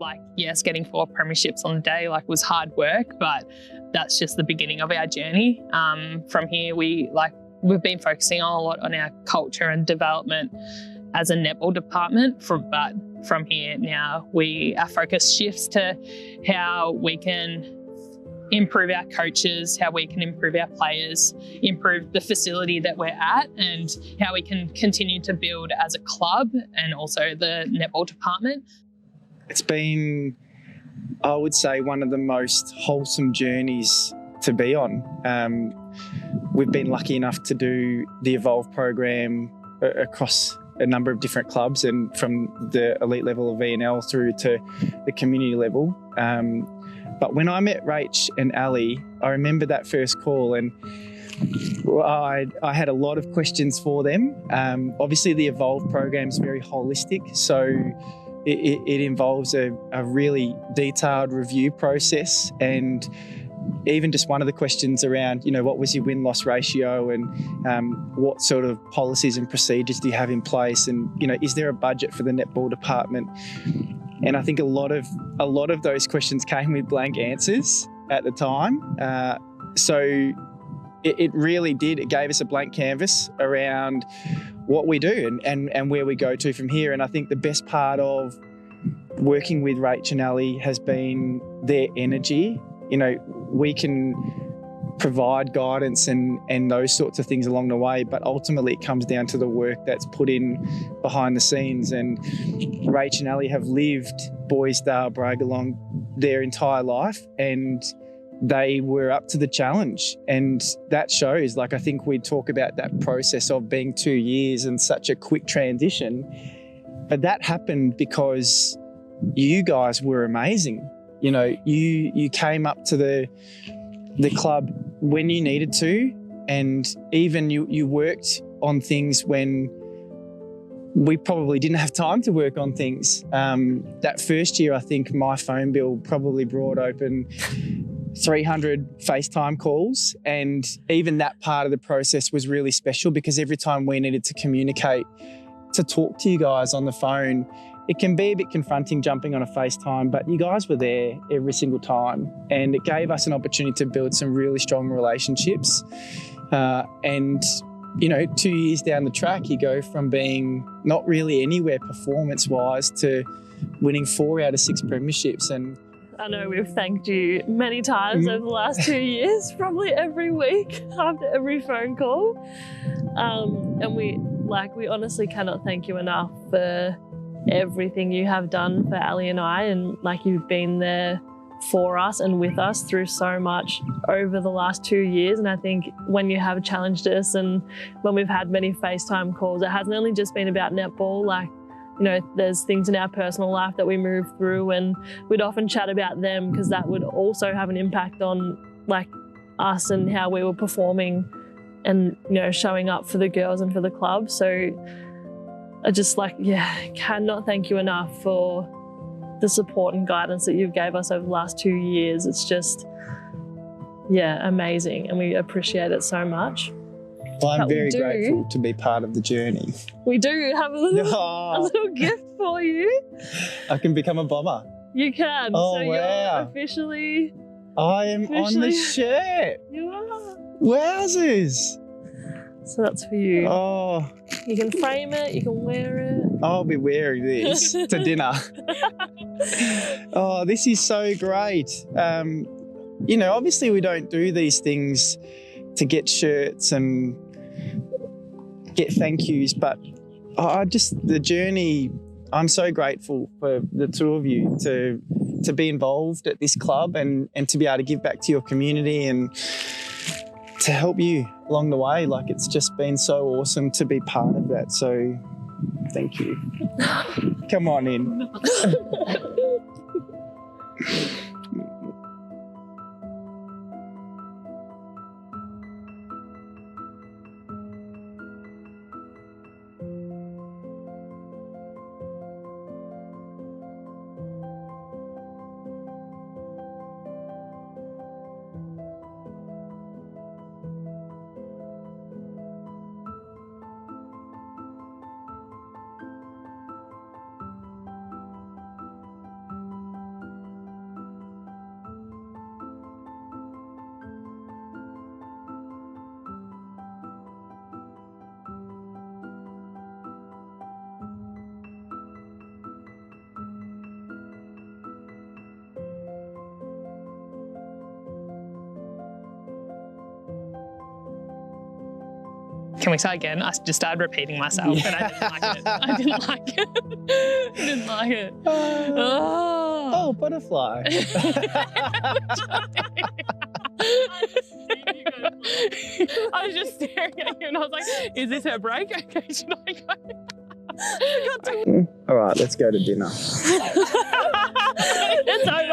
Like, yes, getting 4 premierships on the day was hard work, but that's just the beginning of our journey. From here, we've been focusing a lot on our culture and development as a netball department. But from here now, our focus shifts to how we can improve our coaches, how we can improve our players, improve the facility that we're at, and how we can continue to build as a club and also the netball department. It's been, I would say, one of the most wholesome journeys to be on. We've been lucky enough to do the Evolve program across a number of different clubs, and from the elite level of VNL through to the community level. But when I met Rach and Ali, I remember that first call, and I had a lot of questions for them. Obviously, the Evolve program is very holistic, so it involves a really detailed review process, and even just one of the questions around, what was your win-loss ratio, and what sort of policies and procedures do you have in place, and is there a budget for the netball department? And I think a lot of those questions came with blank answers at the time. So it really did. It gave us a blank canvas around what we do and where we go to from here. And I think the best part of working with Rach and Ali has been their energy. We can provide guidance and those sorts of things along the way, but ultimately it comes down to the work that's put in behind the scenes. And Rach and Ali have lived Boisdale Briagalong their entire life, and they were up to the challenge, and that shows. I think we talk about that process of being 2 years and such a quick transition, but that happened because you guys were amazing. You came up to the club when you needed to, and even you worked on things when we probably didn't have time to work on things. That first year, I think my phone bill probably brought open 300 FaceTime calls, and even that part of the process was really special because every time we needed to communicate, to talk to you guys on the phone, it can be a bit confronting jumping on a FaceTime, but you guys were there every single time, and it gave us an opportunity to build some really strong relationships. And 2 years down the track, you go from being not really anywhere performance-wise to winning 4 out of 6 premierships. And I know we've thanked you many times over the last 2 years, probably every week after every phone call. And we honestly cannot thank you enough for everything you have done for Ali and I, and you've been there for us and with us through so much over the last 2 years. And I think when you have challenged us and when we've had many FaceTime calls, it hasn't only just been about netball. There's things in our personal life that we move through, and we'd often chat about them because that would also have an impact on us and how we were performing and showing up for the girls and for the club. So I just cannot thank you enough for the support and guidance that you've gave us over the last 2 years. It's just, amazing, and we appreciate it so much. Well, I'm very grateful to be part of the journey. We do have a little gift for you. I can become a bomber. You can. Oh, so wow. You're officially... I am on the shirt. You are. Wowzers. So that's for you. Oh. You can frame it, you can wear it. I'll be wearing this to dinner. Oh, this is so great. Obviously we don't do these things to get shirts and get thank yous, but the journey, I'm so grateful for the two of you to be involved at this club and to be able to give back to your community and to help you along the way. It's just been so awesome to be part of that. So thank you. Come on in. Can we start again? I just started repeating myself, and I didn't like it. I didn't like it. Oh, butterfly. I was just staring at you and I was like, is this her break? Okay, should I go? All right, let's go to dinner. It's over.